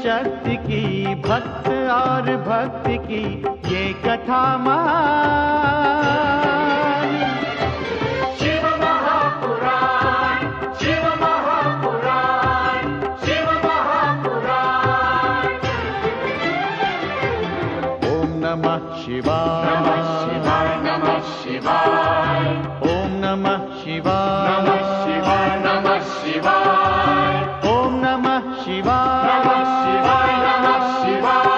शक्ति की, भक्त और भक्ति की ये कथा महान। शिव महापुराण, शिव महापुराण, शिव महापुराण। ओम नमः शिवाय, नमः शिवाय, नमः शिवाय, ओम नमः शिवाय, नमः शिवाय, नमः शिवाय, ओम नमः शिवाय, नमः शिवाय, नमः शिवाय।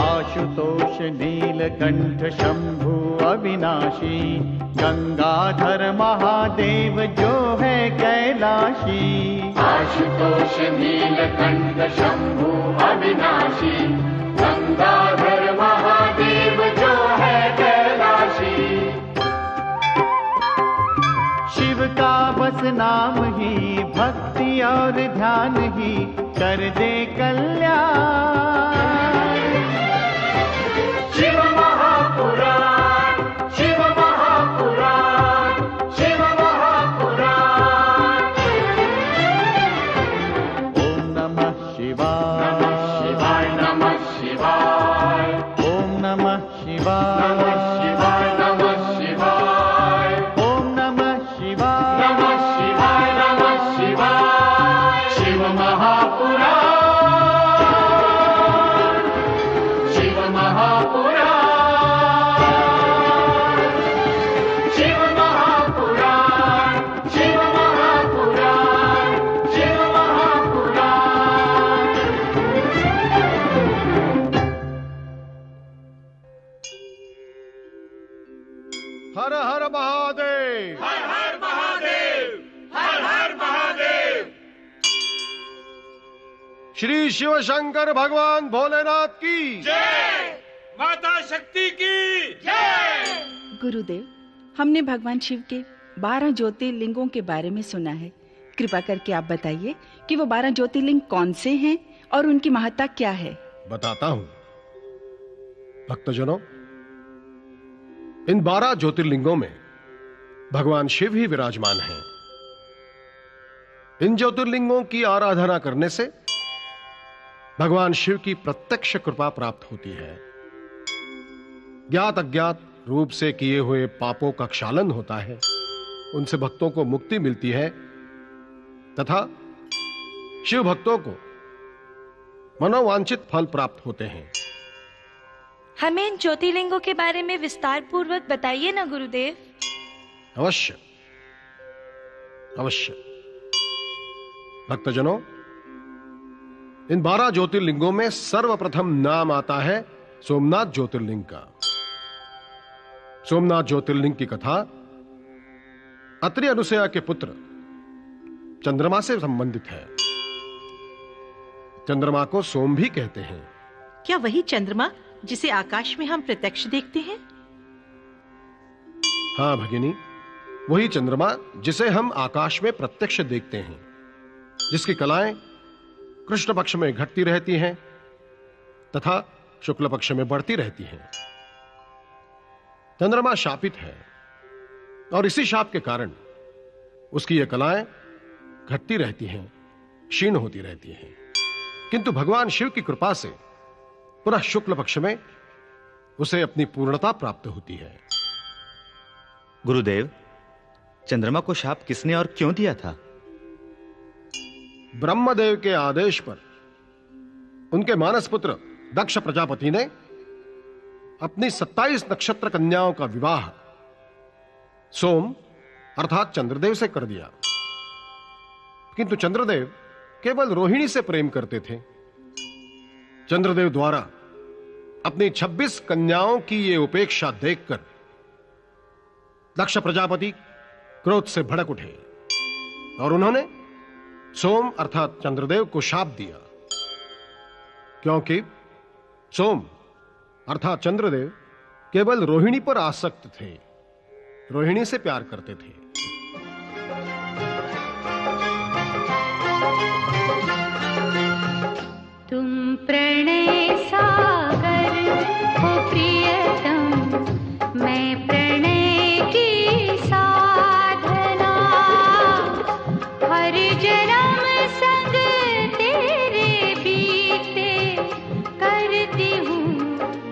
आशुतोष नीलकंठ शंभु अविनाशी, गंगाधर महादेव जो है कैलाशी। आशुतोष नीलकंठ शंभु अविनाशी, गंगाधर महादेव जो है कैलाशी। शिव का बस नाम ही, भक्ति और ध्यान ही कर दे कल्याण। शिव महापुराण, शिव महापुराण, शिव महापुराण। ओम नमः शिवाय, नमः शिवाय, नमः शिवाय, ओम नमः शिवाय, नमः शिवाय, नमः शिवाय, ओम नमः शिवाय, नमः शिवाय, नमः शिवाय। शिव महापुराण, शिव महापुराण, शिव महापुराण, शिव महापुराण, शिव महापुराण। हर हर महादेव। हर हर महादेव, हर हर महादेव। श्री शिव शंकर भगवान भोलेनाथ की जय, माता शक्ति की जय। गुरुदेव, हमने भगवान शिव के 12 ज्योतिर्लिंगों के बारे में सुना है। कृपा करके आप बताइए कि वो 12 ज्योतिर्लिंग कौन से हैं और उनकी महत्ता क्या है। बताता हूं। भक्तजनों, इन 12 ज्योतिर्लिंगों में भगवान शिव ही विराजमान हैं। इन ज्योतिर्लिंगों की आराधना करने से भगवान शिव की प्रत्यक्ष कृपा प्राप्त होती है। ज्ञात अज्ञात रूप से किए हुए पापों का क्षालन होता है, उनसे भक्तों को मुक्ति मिलती है तथा शिव भक्तों को मनोवांछित फल प्राप्त होते हैं। हमें इन ज्योतिर्लिंगों के बारे में विस्तार पूर्वक बताइए ना गुरुदेव। अवश्य अवश्य। भक्तजनों, इन 12 ज्योतिर्लिंगों में सर्वप्रथम नाम आता है सोमनाथ ज्योतिर्लिंग का। सोमनाथ ज्योतिर्लिंग की कथा अत्रि अनुसया के पुत्र चंद्रमा से संबंधित है। चंद्रमा को सोम भी कहते हैं। क्या वही चंद्रमा जिसे आकाश में हम प्रत्यक्ष देखते हैं? हां भगिनी, वही चंद्रमा जिसे हम आकाश में प्रत्यक्ष देखते हैं, जिसकी कलाएं कृष्ण पक्ष में घटती रहती हैं तथा शुक्ल पक्ष में बढ़ती रहती हैं। चंद्रमा शापित है और इसी शाप के कारण उसकी ये कलाएं घटती रहती हैं, क्षीण होती रहती हैं। किंतु भगवान शिव की कृपा से पुनः शुक्ल पक्ष में उसे अपनी पूर्णता प्राप्त होती है। गुरुदेव, चंद्रमा को शाप किसने और क्यों दिया था? ब्रह्मदेव के आदेश पर उनके मानस पुत्र दक्ष प्रजापति ने अपनी 27 नक्षत्र कन्याओं का विवाह सोम अर्थात चंद्रदेव से कर दिया। किंतु चंद्रदेव केवल रोहिणी से प्रेम करते थे। चंद्रदेव द्वारा अपनी 26 कन्याओं की ये उपेक्षा देखकर दक्ष प्रजापति क्रोध से भड़क उठे और उन्होंने सोम अर्थात चंद्रदेव को शाप दिया, क्योंकि सोम अर्थात चंद्रदेव केवल रोहिणी पर आसक्त थे, रोहिणी से प्यार करते थे। तुम प्रणय सागर हो प्रियतम, मैं प्रणय की साधना, हर जन्म संग तेरे बीते करती हूँ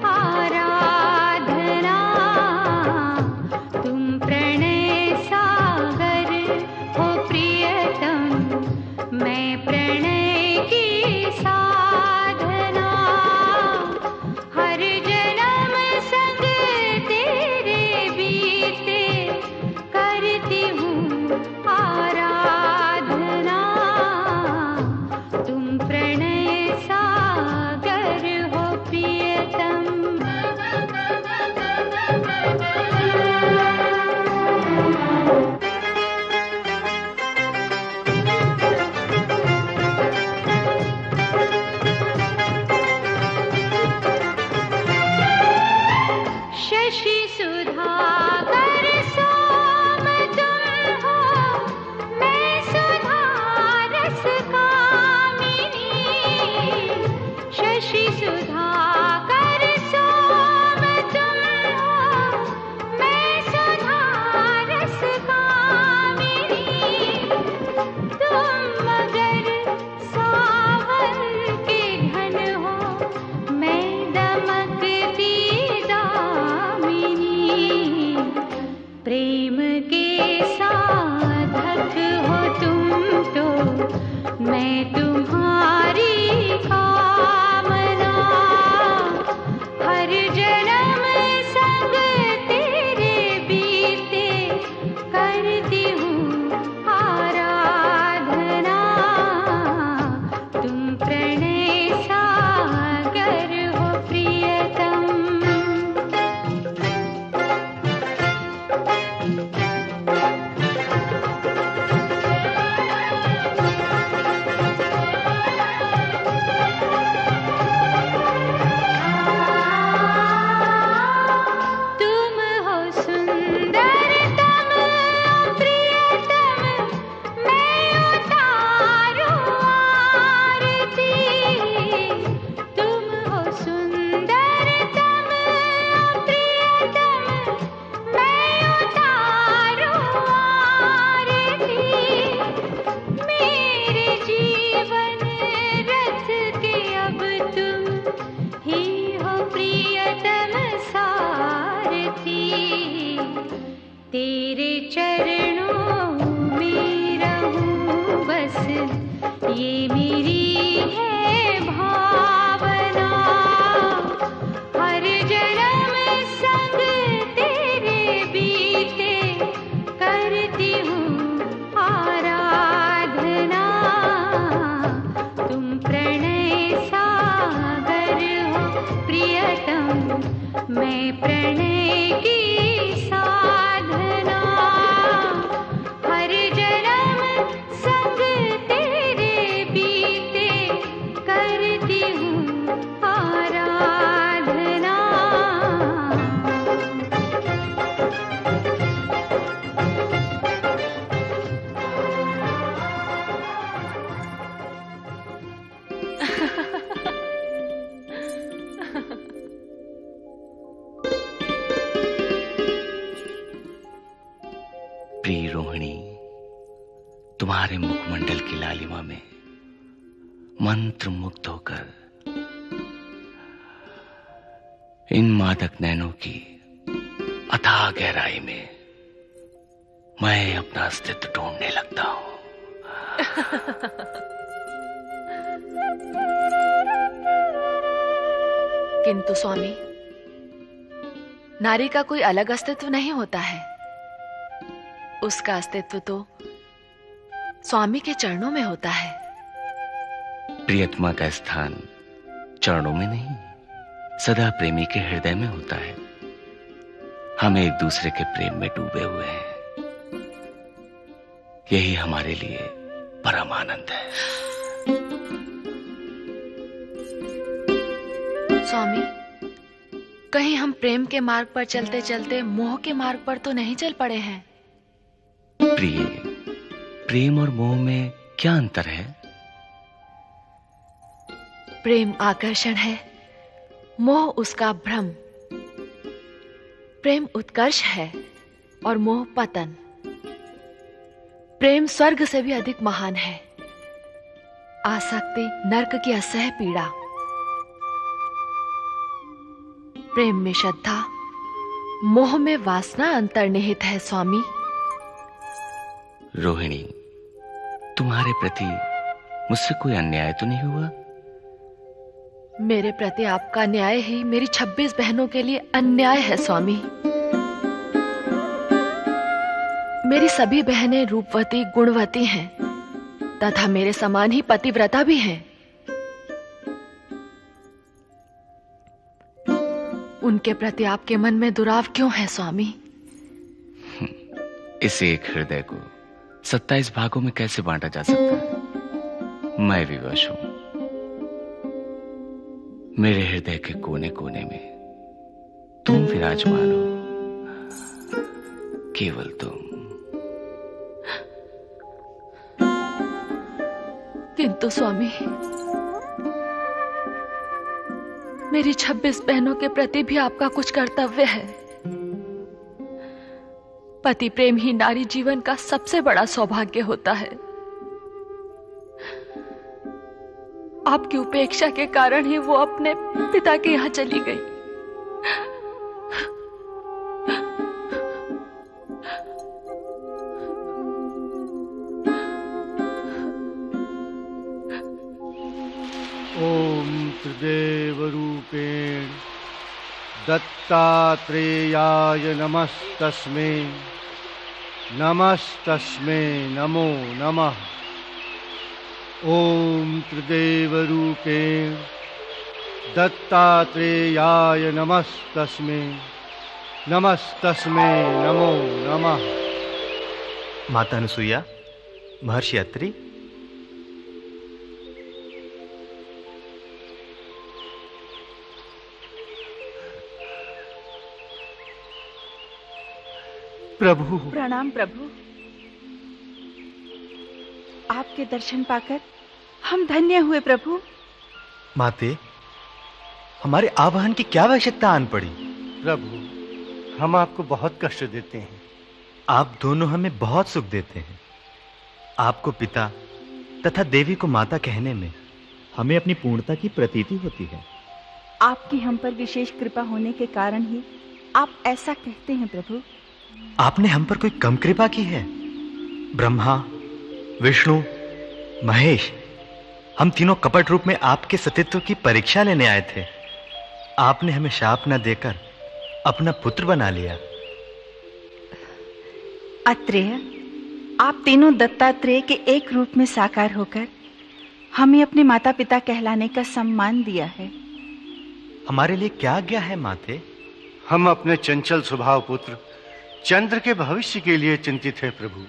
आराधना। तुम प्रणय सागर हो प्रियतम, मैं प्रणय की साधना, हर जन्म संग तेरे बीते करती हूँ आराधना। तुम प्रणय सागर हो प्रियतम। शशि सुधाकर सोम तुम हो, मैं सुधा रस कामिनी। शशि सुधाकर सोम तुम हो, मैं सुधा रस कामिनी। तुम मगर सावर के घन हो, मैं दमकती दामिनी। प्रेम के साधक हो तुम तो, मैं तुम्हारी कामना, हर जन्म संग तेरे बीते करती हूँ आराधना। तुम प्रणय सागर हो प्रियतम। तुम हो सुंदरतम प्रियतम, मैं उतारूं आरती। तुम हो सुंदरतम प्रियतम, मैं उतारूं आरती। मेरे जीवन रथ के अब तुम ही हो प्रियतम सारथी। तेरे चरणों में रहूं बस, ये मेरी है भावना, हर जन्म संग तेरे बीते करती हूँ आराधना। तुम प्रणय सागर हो प्रियतम, मैं प्रणय की साधना, हर जन्म संग तेरे बीते करती हूँ आराधना। प्रिय रोहिणी, तुम्हारे मुखमंडल की लालिमा में मंत्र मुग्ध होकर इन मादक नैनों की अथाह गहराई में मैं अपना अस्तित्व ढूंढने लगता हूं। किंतु स्वामी, नारी का कोई अलग अस्तित्व नहीं होता है। उसका अस्तित्व तो स्वामी के चरणों में होता है। प्रियतमा का स्थान चरणों में नहीं, सदा प्रेमी के हृदय में होता है। हम एक दूसरे के प्रेम में डूबे हुए हैं, यही हमारे लिए परम आनंद है। स्वामी, कहीं हम प्रेम के मार्ग पर चलते चलते मोह के मार्ग पर तो नहीं चल पड़े हैं? प्रिय, प्रेम और मोह में क्या अंतर है? प्रेम आकर्षण है, मोह उसका भ्रम। प्रेम उत्कर्ष है और मोह पतन। प्रेम स्वर्ग से भी अधिक महान है। आसक्ति नरक की असह्य पीड़ा। प्रेम में श्रद्धा, मोह में वासना अंतर्निहित है स्वामी। रोहिणी, तुम्हारे प्रति मुझसे कोई अन्याय तो नहीं हुआ? मेरे प्रति आपका न्याय ही मेरी 26 बहनों के लिए अन्याय है स्वामी। मेरी सभी बहनें रूपवती गुणवती हैं तथा मेरे समान ही पतिव्रता भी हैं। उनके प्रति आपके मन में दुराव क्यों है स्वामी? इस एक हृदय को 27 भागों में कैसे बांटा जा सकता है? मैं विवश हूं। मेरे हृदय के कोने कोने में तुम विराजमान हो, केवल तुम। किंतु स्वामी, मेरी 26 बहनों के प्रति भी आपका कुछ कर्तव्य है। पति प्रेम ही नारी जीवन का सबसे बड़ा सौभाग्य होता है। आपकी उपेक्षा के कारण ही वो अपने पिता के यहां चली गई। ओम त्रिदेव रूपेण दत्तात्रेयाय नमस्तस्मै नमस्तस्मै नमो नमः। ओम त्रिदेव रूपेण दत्तात्रेयाय नमस्तस्मै नमस्तस्मै नमो नमः। माता अनुसुईया, महर्षि अत्रि, प्रभु। प्रणाम प्रभु। आपके दर्शन पाकर हम धन्य हुए प्रभु। माते, हमारे आवाहन की क्या आवश्यकता आन पड़ी? प्रभु, हम आपको बहुत कष्ट देते हैं। आप दोनों हमें बहुत सुख देते हैं। आपको पिता तथा देवी को माता कहने में हमें अपनी पूर्णता की प्रतीति होती है। आपकी हम पर विशेष कृपा होने के कारण ही आप ऐसा कहते हैं प्रभु। आपने हम पर कोई कम कृपा की है? ब्रह्मा, विष्णु, महेश, हम तीनों कपट रूप में आपके सतीत्व की परीक्षा लेने आए थे। आपने हमें शाप न देकर अपना पुत्र बना लिया। अत्रेय, आप तीनों दत्तात्रेय के एक रूप में साकार होकर हमें अपने माता पिता कहलाने का सम्मान दिया है। हमारे लिए क्या आज्ञा है माते? हम अपने चंचल स्वभाव पुत्र चंद्र के भविष्य के लिए चिंतित है प्रभु।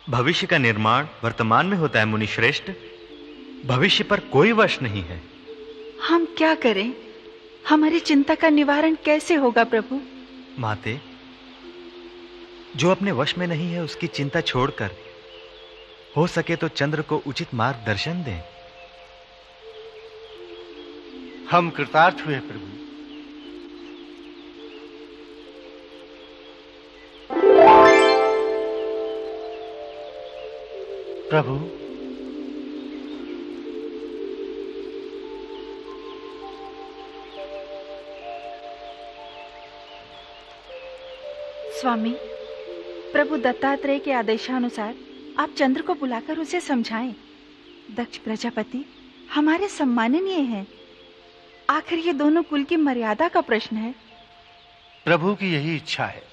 भविष्य का निर्माण वर्तमान में होता है मुनि श्रेष्ठ। भविष्य पर कोई वश नहीं है। हम क्या करें? हमारी चिंता का निवारण कैसे होगा प्रभु? माते, जो अपने वश में नहीं है उसकी चिंता छोड़कर हो सके तो चंद्र को उचित मार्गदर्शन दें। हम कृतार्थ हुए प्रभु। प्रभु, स्वामी, प्रभु दत्तात्रेय के आदेशानुसार आप चंद्र को बुलाकर उसे समझाएं। दक्ष प्रजापति हमारे सम्माननीय हैं। आखिर ये दोनों कुल की मर्यादा का प्रश्न है। प्रभु की यही इच्छा है।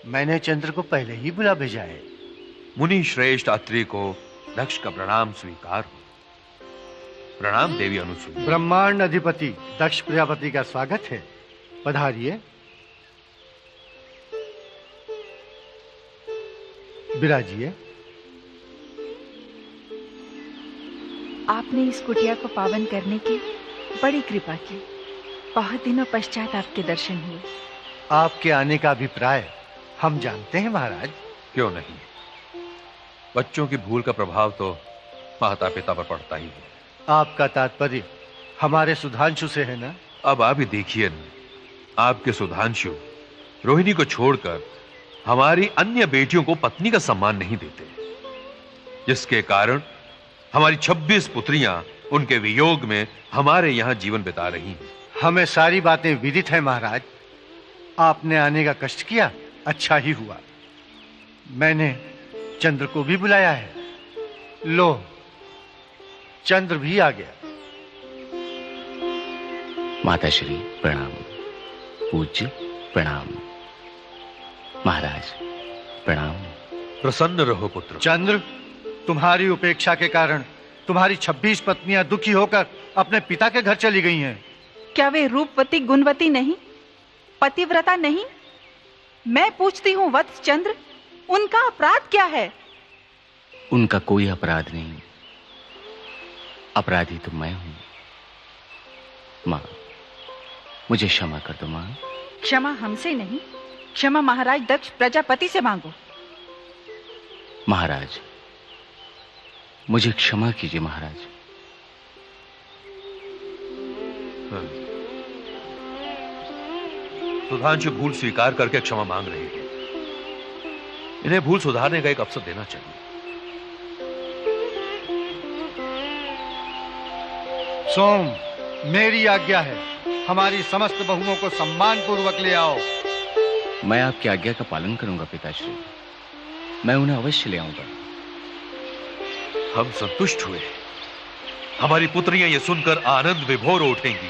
मैंने चंद्र को पहले ही बुला भेजा है। मुनि श्रेष्ठ अत्रि को दक्ष का प्रणाम स्वीकार हो। प्रणाम देवी अनुसुईया। ब्रह्मांड अधिपति दक्ष प्रजापति का स्वागत है। पधारिए, विराजिए। आपने इस कुटिया को पावन करने की बड़ी कृपा की। बहुत दिनों पश्चात आपके दर्शन हुए। आपके आने का अभिप्राय हम जानते हैं महाराज। क्यों नहीं, बच्चों की भूल का प्रभाव तो माता पिता पर पड़ता ही है। आपका तात्पर्य हमारे सुधांशु से है ना? अब आप ही देखिए ना, आपके सुधांशु रोहिणी को छोड़कर हमारी अन्य बेटियों को पत्नी का सम्मान नहीं देते, जिसके कारण हमारी 26 पुत्रियां उनके वियोग में हमारे यहां जीवन बिता रही हैं। हमें सारी बातें विदित है महाराज। आपने आने का कष्ट किया, अच्छा ही हुआ। मैंने चंद्र को भी बुलाया है। लो, चंद्र भी आ गया। माताश्री प्रणाम, पूज्य प्रणाम, महाराज प्रणाम। प्रसन्न रहो पुत्र। चंद्र, तुम्हारी उपेक्षा के कारण तुम्हारी 26 पत्नियां दुखी होकर अपने पिता के घर चली गई हैं। क्या वे रूपवती गुणवती नहीं, पतिव्रता नहीं? मैं पूछती हूँ वत्स चंद्र, उनका अपराध क्या है? उनका कोई अपराध नहीं, अपराधी तो मैं हूं। मां, मुझे क्षमा कर दो मां। क्षमा हमसे नहीं, क्षमा महाराज दक्ष प्रजापति से मांगो। महाराज, मुझे क्षमा कीजिए महाराज। सुधांशु भूल स्वीकार करके क्षमा मांग रहे हैं। इन्हें भूल सुधारने का एक अवसर देना चाहिए। सोम, मेरी आज्ञा है, हमारी समस्त बहुओं को सम्मान पूर्वक ले आओ। मैं आपकी आज्ञा का पालन करूंगा पिताश्री, मैं उन्हें अवश्य ले आऊंगा। हम संतुष्ट हुए। हमारी पुत्रियां ये सुनकर आनंद विभोर उठेंगी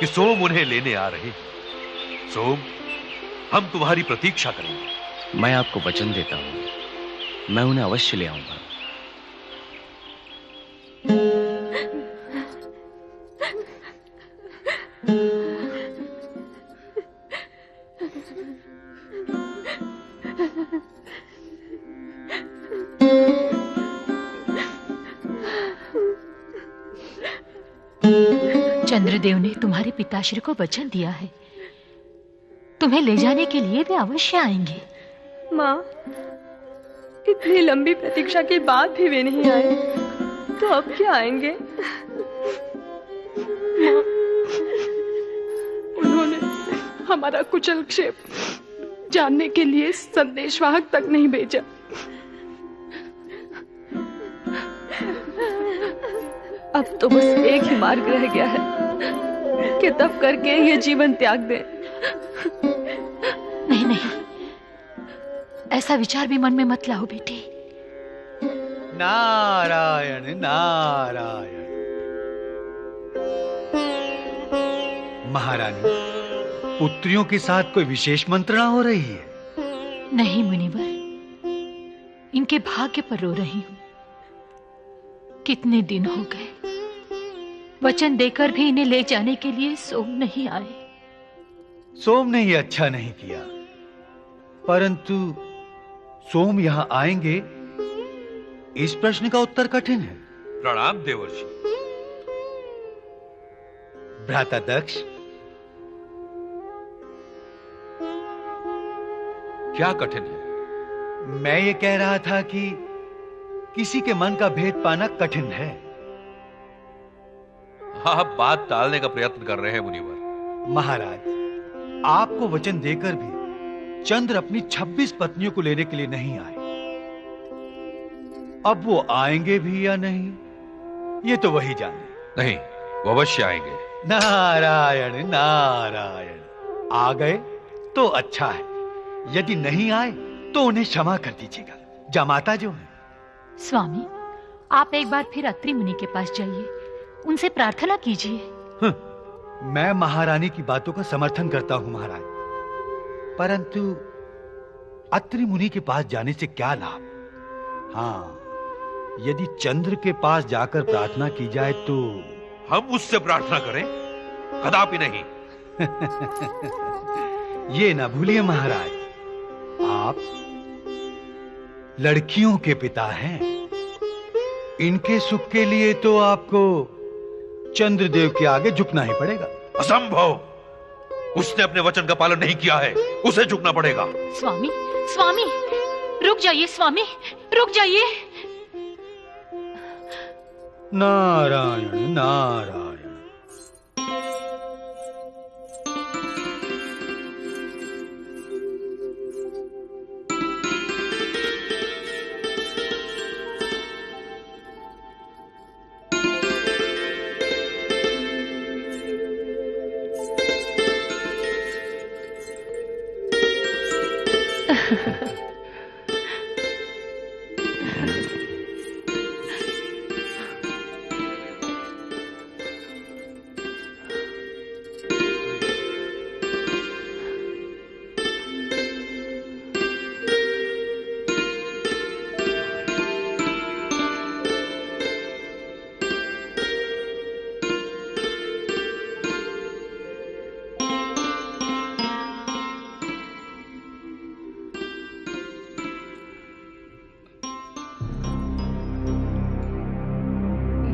कि सोम उन्हें लेने आ रहे हैं। सोम, हम तुम्हारी प्रतीक्षा करेंगे। मैं आपको वचन देता हूं, मैं उन्हें अवश्य ले आऊंगा। चंद्रदेव ने तुम्हारे पिताश्री को वचन दिया है, तुम्हें ले जाने के लिए वे अवश्य आएंगे। माँ, इतनी लंबी प्रतीक्षा के बाद भी वे नहीं आए, तो अब क्या आएंगे? माँ, उन्होंने हमारा कुशल क्षेम जानने के लिए संदेशवाहक तक नहीं भेजा। अब तो बस एक ही मार्ग रह गया है कि तप करके ये जीवन त्याग दें। नहीं नहीं, ऐसा विचार भी मन में मत लाओ बेटी। नारायण नारायण। महारानी, पुत्रियों के साथ कोई विशेष मंत्रणा हो रही है? नहीं मुनिवर, इनके भाग्य पर रो रही हूं। कितने दिन हो गए, वचन देकर भी इन्हें ले जाने के लिए सोम नहीं आए। सोम ने ये अच्छा नहीं किया, परंतु सोम यहां आएंगे, इस प्रश्न का उत्तर कठिन है। प्रणाम देवर्षि। भ्राता दक्ष, क्या कठिन है? मैं ये कह रहा था कि किसी के मन का भेद पाना कठिन है। आप बात टालने का प्रयत्न कर रहे हैं मुनिवर। महाराज, आपको वचन देकर भी चंद्र अपनी 26 पत्नियों को लेने के लिए नहीं आए। अब वो आएंगे भी या नहीं, ये तो वही जाने। नहीं, वो अवश्य आएंगे। नारायण नारायण। आ गए तो अच्छा है, यदि नहीं आए तो उन्हें क्षमा कर दीजिएगा, जमाता जो है। स्वामी, आप एक बार फिर अत्रि मुनि के पास जाइए, उनसे प्रार्थना कीजिए। मैं महारानी की बातों का समर्थन करता हूं महाराज, परंतु अत्रि मुनि के पास जाने से क्या लाभ? हाँ, यदि चंद्र के पास जाकर प्रार्थना की जाए तो हम उससे प्रार्थना करें? कदापि नहीं। ये ना भूलिए महाराज, आप लड़कियों के पिता हैं। इनके सुख के लिए तो आपको चंद्रदेव के आगे झुकना ही पड़ेगा। असंभव! उसने अपने वचन का पालन नहीं किया है, उसे झुकना पड़ेगा। स्वामी, स्वामी, रुक जाइए स्वामी, रुक जाइए। नारायण नारायण।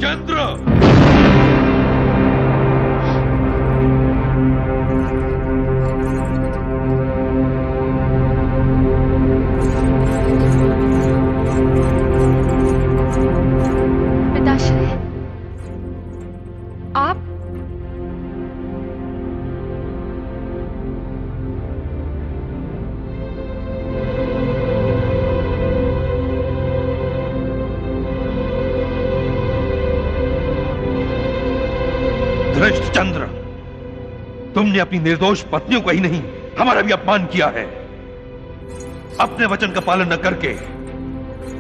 चंद्र। पिताश्री, आप धृष्ट चंद्र, तुमने अपनी निर्दोष पत्नियों को ही नहीं हमारा भी अपमान किया है। अपने वचन का पालन न करके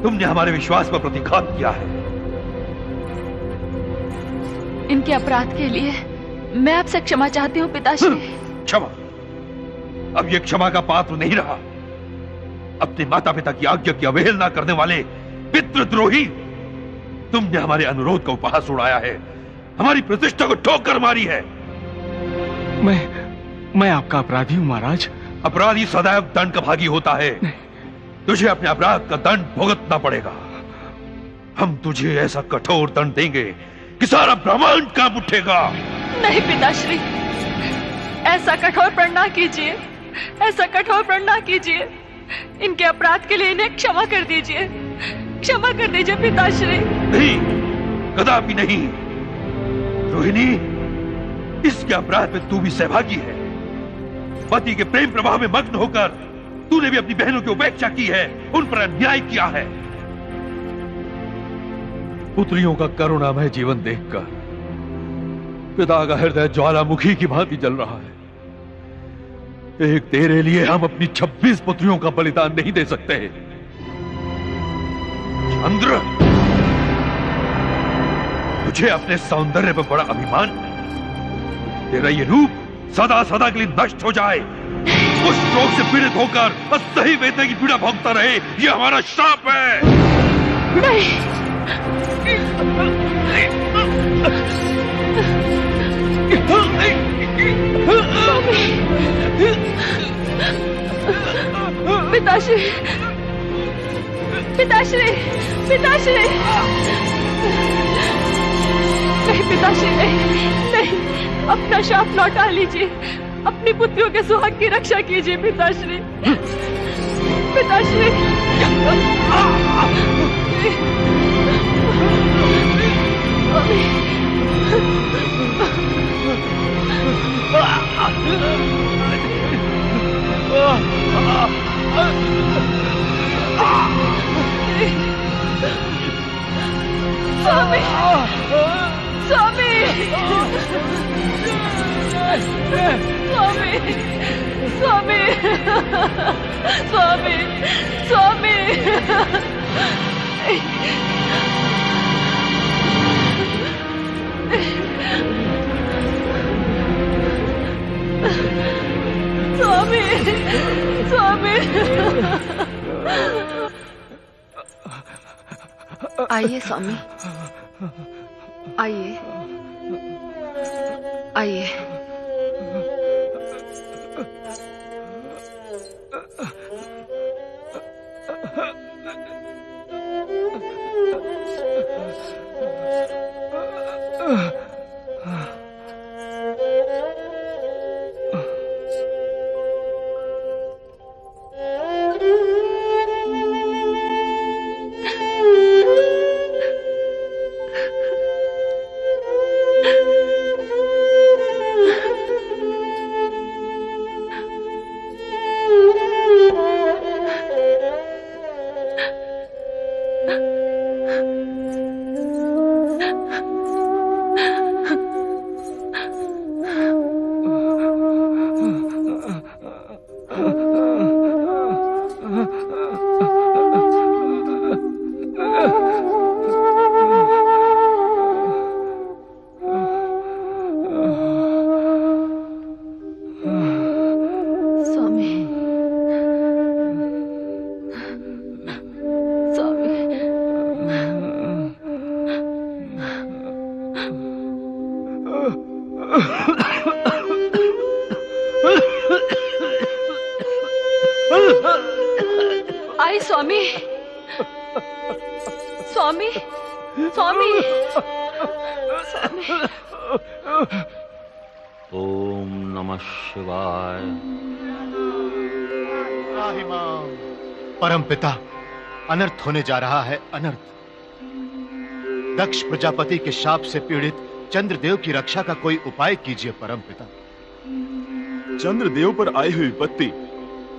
तुमने हमारे विश्वास पर प्रतिघात किया है। इनके अपराध के लिए मैं आपसे क्षमा चाहती हूँ पिताश्री। क्षमा? अब यह क्षमा का पात्र नहीं रहा। अपने माता पिता की आज्ञा की अवहेलना करने वाले पितृद्रोही, तुमने हमारे अनुरोध का उपहास उड़ाया है, हमारी प्रतिष्ठा को ठोकर मारी है। मैं आपका अपराधी हूं महाराज। अपराधी सदैव दंड का भागी होता है। तुझे अपने अपराध का दंड भुगतना पड़ेगा। हम तुझे ऐसा कठोर दंड देंगे कि सारा ब्रह्मांड कांप उठेगा। नहीं पिताश्री, ऐसा कठोर प्रण ना कीजिए, ऐसा कठोर प्रण ना कीजिए। इनके अपराध के लिए इन्हें क्षमा कर दीजिए, क्षमा कर दीजिए पिताश्री। नहीं, कदापि नहीं। रोहिणी, इसके अपराध में तू भी सहभागी है। पति के प्रेम प्रभाव में मग्न होकर तूने भी अपनी बहनों की उपेक्षा की है, उन पर अन्याय किया है। पुत्रियों का करुणामय जीवन देखकर पिता का हृदय ज्वालामुखी की भांति जल रहा है। एक तेरे लिए हम अपनी 26 पुत्रियों का बलिदान नहीं दे सकते। चंद्र, तुझे अपने सौंदर्य पर बड़ा अभिमान। तेरा ये रूप सदा सदा के लिए नष्ट हो जाए, उस रोग से पीड़ित होकर असह्य वेदना की पीड़ा भोगता रहे, ये हमारा श्राप है। नहीं, पिताश्री, पिताश्री, पिताश्री, नहीं पिताश्री, नहीं, अपना शाप लौटा लीजिए, अपनी पुत्रियों के सुहाग की रक्षा कीजिए पिताश्री, पिताश्री। स्वामी, स्वामी, स्वामी, स्वामी, स्वामी, स्वामी। स्वामी, स्वामी। आइए स्वामी, आइए, आइए। आई स्वामी, स्वामी, स्वामी, ओम नमः शिवाय। परम पिता, अनर्थ होने जा रहा है, अनर्थ। दक्ष प्रजापति के शाप से पीड़ित चंद्रदेव की रक्षा का कोई उपाय कीजिए परम पिता। चंद्रदेव पर आई हुई विपत्ति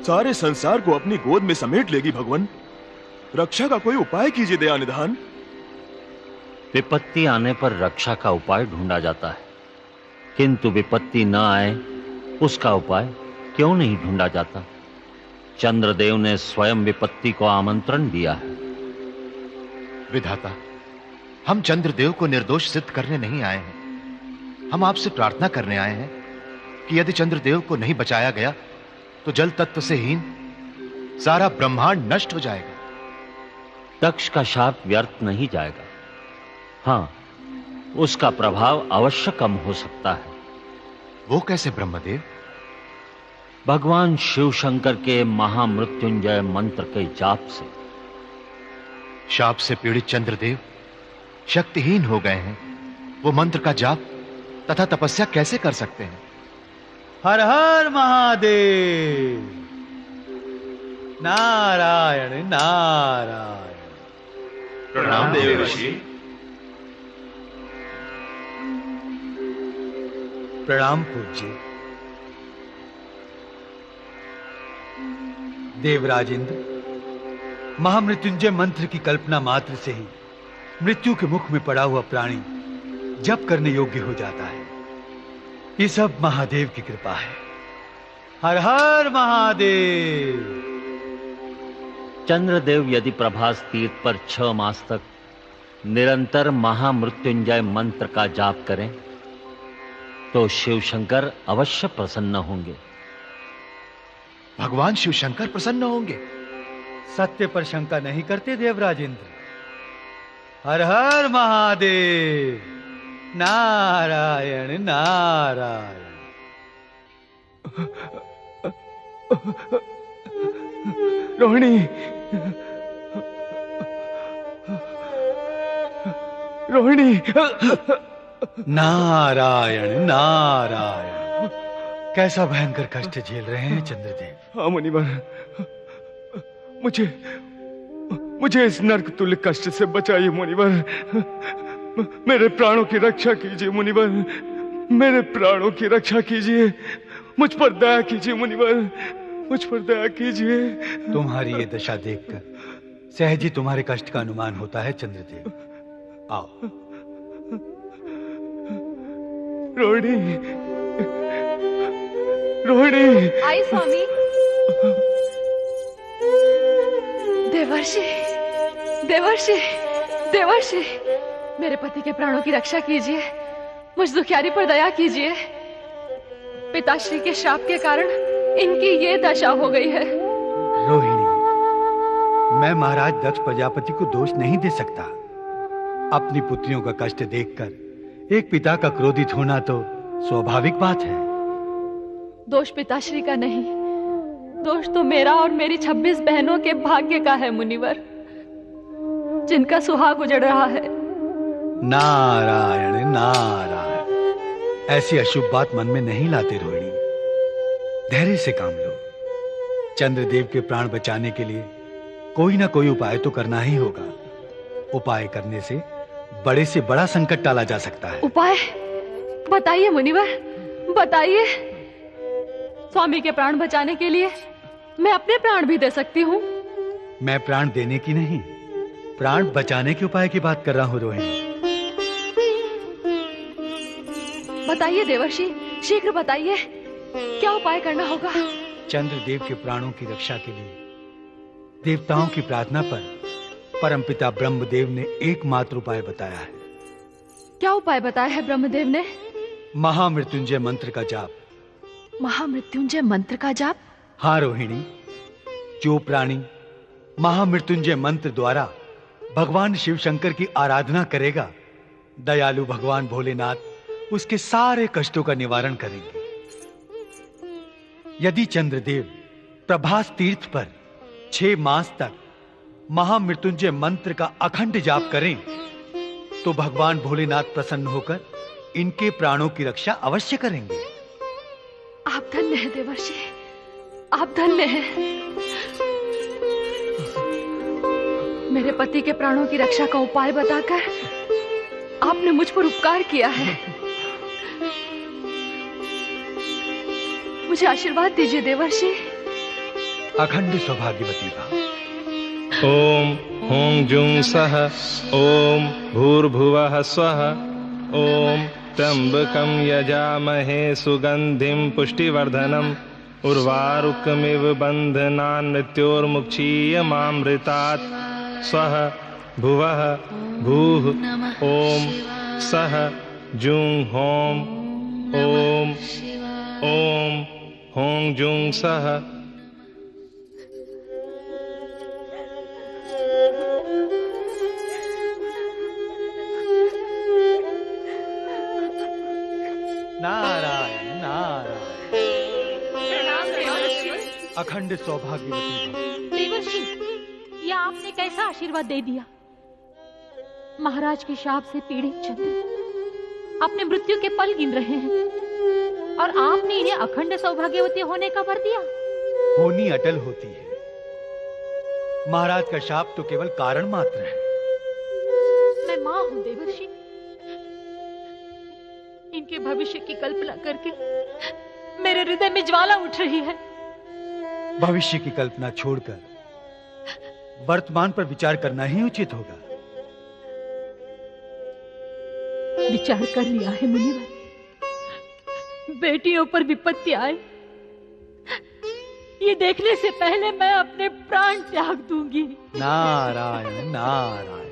सारे संसार को अपनी गोद में समेट लेगी भगवान। रक्षा का कोई उपाय कीजिए दयानिधान। विपत्ति आने पर रक्षा का उपाय ढूंढा जाता है, किंतु विपत्ति न आए उसका उपाय क्यों नहीं ढूंढा जाता? चंद्रदेव ने स्वयं विपत्ति को आमंत्रण दिया है। विधाता, हम चंद्रदेव को निर्दोष सिद्ध करने नहीं आए हैं। हम आपसे प्रार्थना करने आए हैं कि यदि चंद्रदेव को नहीं बचाया गया तो जल तत्व से हीन सारा ब्रह्मांड नष्ट हो जाएगा। दक्ष का शाप व्यर्थ नहीं जाएगा। हाँ, उसका प्रभाव अवश्य कम हो सकता है। वो कैसे ब्रह्मदेव? भगवान शिव शंकर के महामृत्युंजय मंत्र के जाप से। शाप से पीड़ित चंद्रदेव शक्तिहीन हो गए हैं। वो मंत्र का जाप तथा तपस्या कैसे कर सकते हैं? हर हर महादेव। नारायण नारायण। प्रणाम देव ऋषि। प्रणाम पूज्य। देवराजेंद्र, महामृत्युंजय मंत्र की कल्पना मात्र से ही मृत्यु के मुख में पड़ा हुआ प्राणी जप करने योग्य हो जाता है। ये सब महादेव की कृपा है। हर हर महादेव। चंद्रदेव यदि प्रभास तीर्थ पर 6 मास तक निरंतर महामृत्युंजय मंत्र का जाप करें तो शिव शंकर अवश्य प्रसन्न होंगे। भगवान शिव शंकर प्रसन्न होंगे? सत्य पर शंका नहीं करते देवराजेंद्र। हर हर महादेव। नारायण नारायण। रोहिणी, रोहिणी। नारायण नारायण। कैसा भयंकर कष्ट झेल रहे हैं चंद्रदेव। हाँ मुनिवर, मुझे इस नरक तुल्य कष्ट से बचाइए मुनिवर। मेरे प्राणों की रक्षा कीजिए मुनिवर। मेरे प्राणों की रक्षा कीजिए। मुझ पर दया कीजिए मुनिवर। मुझ पर दया कीजिए। तुम्हारी ये दशा देखकर सहज ही तुम्हारे कष्ट का अनुमान होता है चंद्रदेव। आओ। रोहिणी, रोहिणी। आई स्वामी। देवर्षि, देवर्षि, देवर्षि, मेरे पति के प्राणों की रक्षा कीजिए। मुझ दुखियारी पर दया कीजिए। पिताश्री के शाप के कारण इनकी ये दशा हो गई है। रोहिणी, मैं महाराज दक्ष प्रजापति को दोष नहीं दे सकता। अपनी पुत्रियों का कष्ट देखकर एक पिता का क्रोधित होना तो स्वाभाविक बात है। दोष पिताश्री का नहीं, दोष तो मेरा और मेरी 26 बहनों के भाग्य का है मुनिवर, जिनका सुहाग उजड़ रहा है। नारायण नारायण। ऐसी अशुभ बात मन में नहीं लाते रोहिणी। धैर्य से काम लो। चंद्रदेव के प्राण बचाने के लिए कोई ना कोई उपाय तो करना ही होगा। उपाय करने से बड़े से बड़ा संकट टाला जा सकता है। उपाय बताइए मुनिवर, बताइए। स्वामी के प्राण बचाने के लिए मैं अपने प्राण भी दे सकती हूँ। मैं प्राण देने की नहीं, प्राण बचाने के उपाय की बात कर रहा हूँ रोहिणी। बताइए देवर्षि, शीघ्र बताइए, क्या उपाय करना होगा? चंद्रदेव के प्राणों की रक्षा के लिए देवताओं की प्रार्थना पर परमपिता ब्रह्मदेव ने एकमात्र उपाय बताया है। क्या उपाय बताया है ब्रह्मदेव ने? महामृत्युंजय मंत्र का जाप। महामृत्युंजय मंत्र का जाप? हाँ रोहिणी, जो प्राणी महामृत्युंजय मंत्र द्वारा भगवान शिव शंकर की आराधना करेगा, दयालु भगवान भोलेनाथ उसके सारे कष्टों का निवारण करेंगे। यदि चंद्रदेव प्रभास तीर्थ पर 6 मास तक महामृत्युंजय मंत्र का अखंड जाप करें तो भगवान भोलेनाथ प्रसन्न होकर इनके प्राणों की रक्षा अवश्य करेंगे। आप धन्य हैं देवर्षि, आप धन्य हैं। मेरे पति के प्राणों की रक्षा का उपाय बताकर आपने मुझ पर उपकार किया है। मुझे आशीर्वाद दीजिए देवर्षि। अखंड सौभाग्यवती भव। ओम हों जुं सः ओम भूर्भुवः स्वः ओम त्र्यंबकं यजामहे सुगंधिं पुष्टिवर्धनम् उर्वारुकमिव बन्धनान् मृत्योर्मुक्षीयमामृतात् स्वः भुवः भूः ओम सः जुं हों ओम ओम हों जुं सः। नारायण नारायण। अखंड सौभाग्यवती भव। देवर्षि, यह आपने कैसा आशीर्वाद दे दिया। महाराज के शाप से पीड़ित चंद्र अपने मृत्यु के पल गिन रहे हैं और आपने इन्हें अखंड सौभाग्यवती होने का वर दिया। होनी अटल होती है। महाराज का शाप तो केवल कारण मात्र है। मैं मां हूं देवर्षि, इनके भविष्य की कल्पना करके मेरे हृदय में ज्वाला उठ रही है। भविष्य की कल्पना छोड़कर वर्तमान पर विचार करना ही उचित होगा। विचार कर लिया है मुनिवर। बेटियों पर विपत्ति आए ये देखने से पहले मैं अपने प्राण त्याग दूंगी। नारायण नारायण।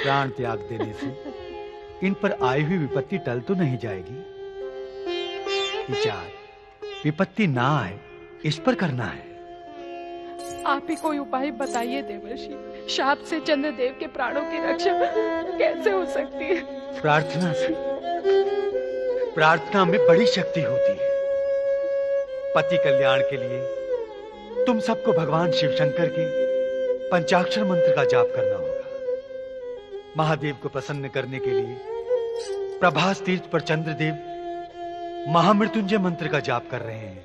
प्राण त्याग देने से इन पर आई हुई विपत्ति टल तो नहीं जाएगी। विचार विपत्ति ना आए इस पर करना है। आप ही कोई उपाय बताइए देवर्षि। शाप से चंद्रदेव के प्राणों की रक्षा कैसे हो सकती है? प्रार्थना से। प्रार्थना में बड़ी शक्ति होती है। पति कल्याण के लिए तुम सबको भगवान शिव शंकर के पंचाक्षर मंत्र का जाप करना होगा। महादेव को प्रसन्न करने के लिए प्रभास तीर्थ पर चंद्रदेव महामृत्युंजय मंत्र का जाप कर रहे हैं।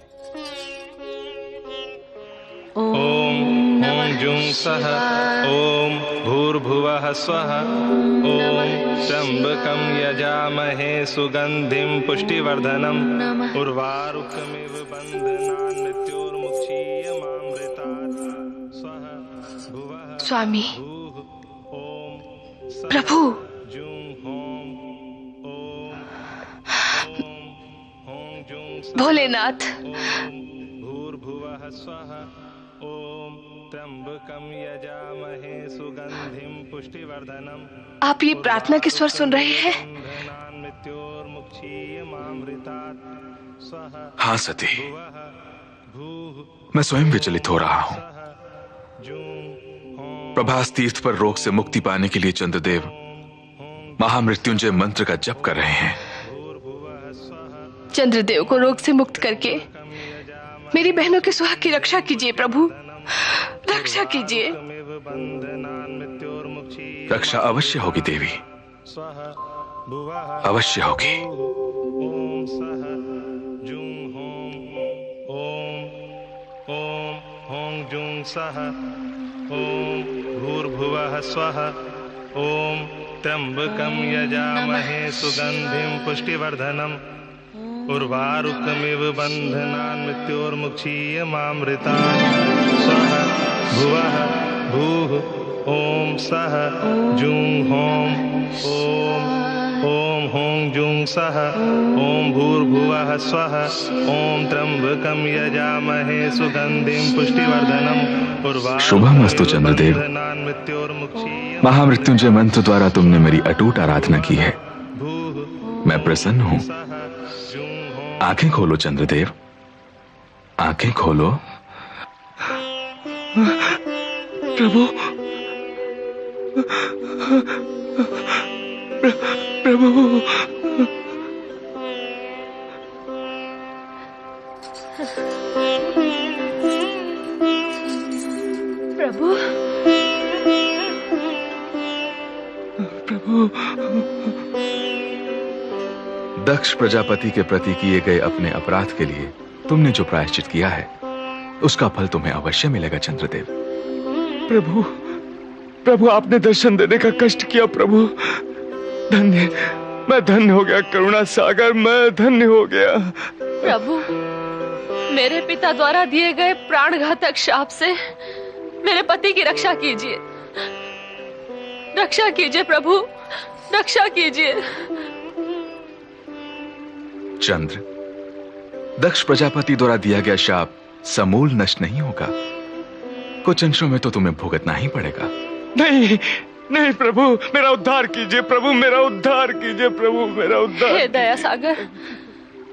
ओम हों जुं सः ओम भूर्भुवः स्वः ओम त्र्यंबकं यजामहे सुगंधिं पुष्टिवर्धनम् उर्वारुकमिव बन्धनान् मृत्योर्मुक्षीयमामृतात् स्वः भुवः। स्वामी, प्रभु, भोलेनाथ, भूर्भुवः स्वः ओम त्र्यंबकं यजामहे सुगंधिं पुष्टिवर्धनम्। आप ये प्रार्थना के स्वर सुन रहे हैं? हाँ सती, मैं स्वयं विचलित हो रहा हूं। प्रभास तीर्थ पर रोग से मुक्ति पाने के लिए चंद्रदेव महामृत्युंजय मंत्र का जप कर रहे हैं। चंद्रदेव को रोग से मुक्त करके मेरी बहनों के सुहाग की रक्षा कीजिए प्रभु, रक्षा कीजिए। रक्षा अवश्य होगी देवी, अवश्य होगी। ओम हों जुं सः ओम भूर्भुवः स्वः ओम त्र्यंबकं यजामहे सुगंधिं पुष्टिवर्धनम् उर्वारुकमिव बन्धनान् मृत्योर्मुक्षीयमामृतात् स्वः भुवः भूः ओम सः जुं हों ओम हों जुं सः ओम भूर्भुवः स्वः ओम त्र्यंबकं यजामहे सुगंधिं पुष्टिवर्धनम्। शुभमस्तु चंद्रदेव। महामृत्युंजय मंत्र द्वारा तुमने मेरी अटूट आराधना की है। मैं प्रसन्न हूं। आंखें खोलो चंद्रदेव, आंखें खोलो। प्रभु, प्रभु, प्रभु, प्रभु, दक्ष प्रजापति के प्रति किए गए अपने अपराध के लिए तुमने जो प्रायश्चित किया है उसका फल तुम्हें अवश्य मिलेगा चंद्रदेव। प्रभु, प्रभु आपने दर्शन देने का कष्ट किया प्रभु। धन्य, मैं धन्य हो गया करुणा सागर, मैं धन्य हो गया। प्रभु, मेरे पिता द्वारा दिए गए प्राणघातक शाप से मेरे पति की रक्षा कीजिए, रक्षा कीजिए प्रभु, रक्षा कीजिए। चंद्र, दक्ष प्रजापति द्वारा दिया गया शाप समूल नष्ट नहीं होगा। कुछ अंशों में तो तुम्हें भुगतना ही पड़ेगा। नहीं नहीं प्रभु, मेरा उद्धार कीजिए प्रभु, मेरा उद्धार कीजिए प्रभु, मेरा उद्धार। हे दया सागर,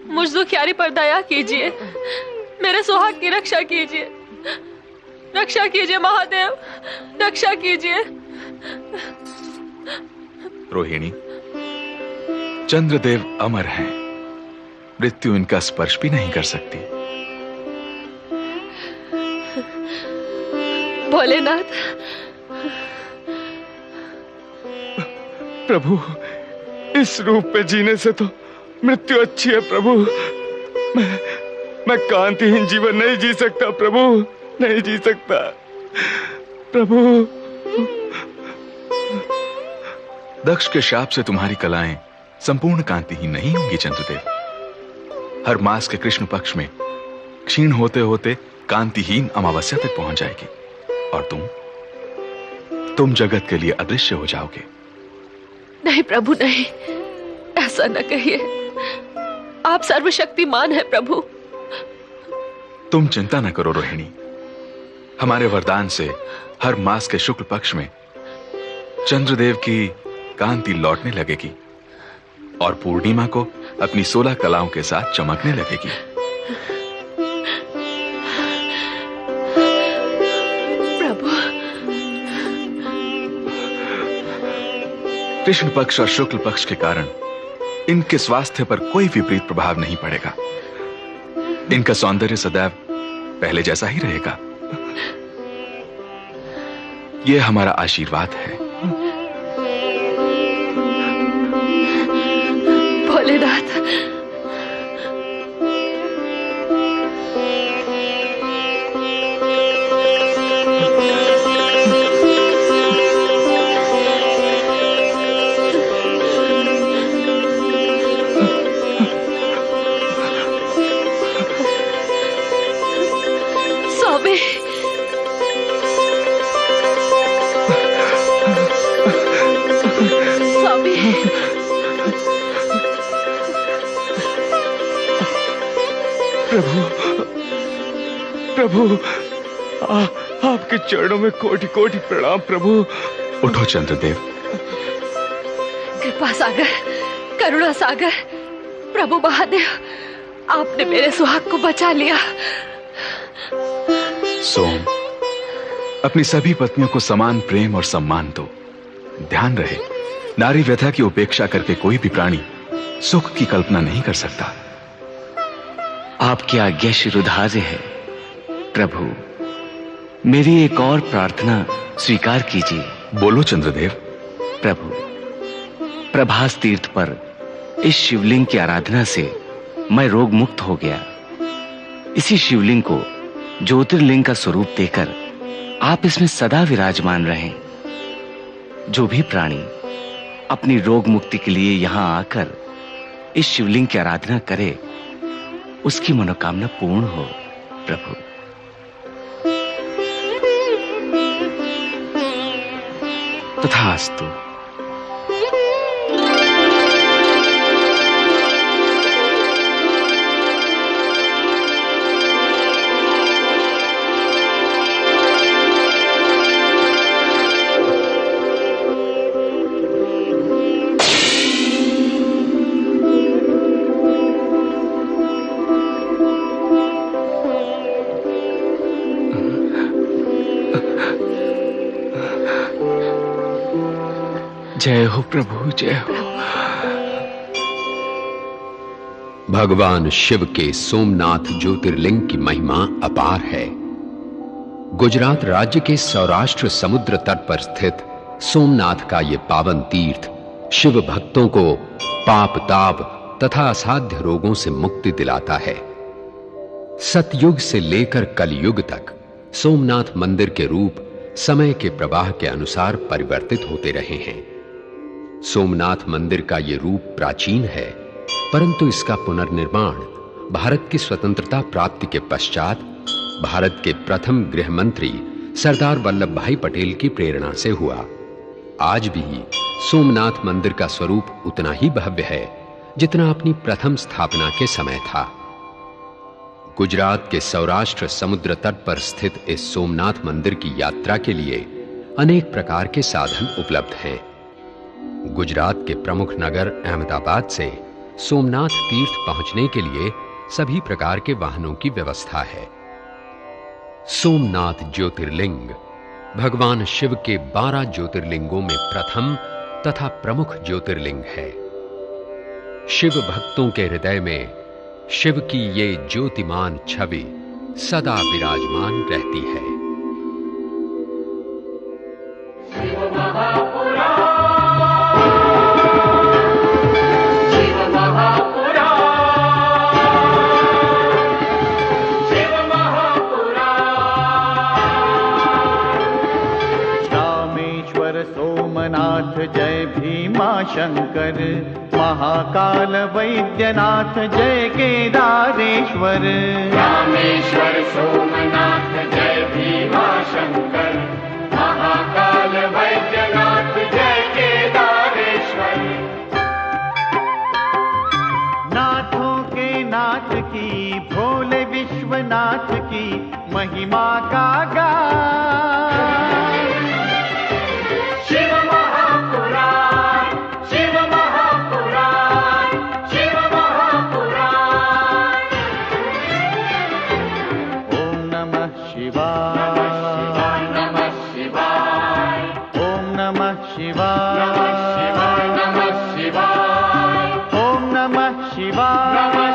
मुझ दुखियारी पर दया कीजिए, मेरे सुहाग की रक्षा कीजिए, रक्षा कीजिए महादेव, रक्षा कीजिए। रोहिणी, चंद्रदेव अमर हैं, मृत्यु इनका स्पर्श भी नहीं कर सकती। भोलेनाथ, प्रभु इस रूप में जीने से तो मृत्यु अच्छी है प्रभु। मैं कांतिहीन जीवन नहीं जी सकता प्रभु, नहीं जी सकता प्रभु। दक्ष के शाप से तुम्हारी कलाएं संपूर्ण कांतिहीन नहीं होंगी चंद्रदेव। हर मास के कृष्ण पक्ष में क्षीण होते होते कांतिहीन अमावस्या तक पहुंच जाएगी और तुम जगत के लिए अदृश्य हो जाओगे। नहीं प्रभु नहीं, ऐसा न कहिए, आप सर्वशक्तिमान हैं प्रभु। तुम चिंता न करो रोहिणी, हमारे वरदान से हर मास के शुक्ल पक्ष में चंद्रदेव की कांति लौटने लगेगी और पूर्णिमा को अपनी 16 कलाओं के साथ चमकने लगेगी। प्रभु, कृष्ण पक्ष और शुक्ल पक्ष के कारण इनके स्वास्थ्य पर कोई विपरीत प्रभाव नहीं पड़ेगा। इनका सौंदर्य सदैव पहले जैसा ही रहेगा। यह हमारा आशीर्वाद है। भोलेनाथ, स्वामी, स्वामी, प्रभु, प्रभु आपके चरणों में कोटि कोटि प्रणाम प्रभु। उठो चंद्रदेव। कृपा सागर, करुणा सागर, प्रभु महादेव, आपने मेरे सुहाग को बचा लिया। सोम, अपनी सभी पत्नियों को समान प्रेम और सम्मान दो। ध्यान रहे, नारी व्यथा की उपेक्षा करके कोई भी प्राणी सुख की कल्पना नहीं कर सकता। आपकी आज्ञा शिरोधार्य है प्रभु। मेरी एक और प्रार्थना स्वीकार कीजिए। बोलो चंद्रदेव। प्रभु, प्रभास तीर्थ पर इस शिवलिंग की आराधना से मैं रोग मुक्त हो गया। इसी शिवलिंग को ज्योतिर्लिंग का स्वरूप देकर आप इसमें सदा विराजमान रहें। जो भी प्राणी अपनी रोग मुक्ति के लिए यहां आकर इस शिवलिंग की आराधना करे, उसकी मनोकामना पूर्ण हो प्रभु। तथास्तु। जय हो प्रभु, जय हो। भगवान शिव के सोमनाथ ज्योतिर्लिंग की महिमा अपार है। गुजरात राज्य के सौराष्ट्र समुद्र तट पर स्थित सोमनाथ का यह पावन तीर्थ शिव भक्तों को पाप ताप तथा असाध्य रोगों से मुक्ति दिलाता है। सतयुग से लेकर कलयुग तक सोमनाथ मंदिर के रूप समय के प्रवाह के अनुसार परिवर्तित होते रहे हैं। सोमनाथ मंदिर का यह रूप प्राचीन है, परंतु इसका पुनर्निर्माण भारत की स्वतंत्रता प्राप्ति के पश्चात भारत के प्रथम गृह मंत्री सरदार वल्लभ भाई पटेल की प्रेरणा से हुआ। आज भी सोमनाथ मंदिर का स्वरूप उतना ही भव्य है जितना अपनी प्रथम स्थापना के समय था। गुजरात के सौराष्ट्र समुद्र तट पर स्थित इस सोमनाथ मंदिर की यात्रा के लिए अनेक प्रकार के साधन उपलब्ध हैं। गुजरात के प्रमुख नगर अहमदाबाद से सोमनाथ तीर्थ पहुंचने के लिए सभी प्रकार के वाहनों की व्यवस्था है। सोमनाथ ज्योतिर्लिंग भगवान शिव के 12 ज्योतिर्लिंगों में प्रथम तथा प्रमुख ज्योतिर्लिंग है। शिव भक्तों के हृदय में शिव की ये ज्योतिमान छवि सदा विराजमान रहती है। रामेश्वर सोमनाथ जय भीमा शंकर, महाकाल वैद्यनाथ जय केदारेश्वर। रामेश्वर सोमनाथ जय भीमा शंकर, महाकाल वैद्यनाथ जय केदारेश्वर। नाथों के नाथ की भोले विश्वनाथ की महिमा का गान। शिव महापुराण, शिव महापुराण, शिव महापुराण। ओम नमः शिवाय, नमः शिवाय, ओम नमः शिवाय, नमः शिवाय, ओम नमः शिवाय।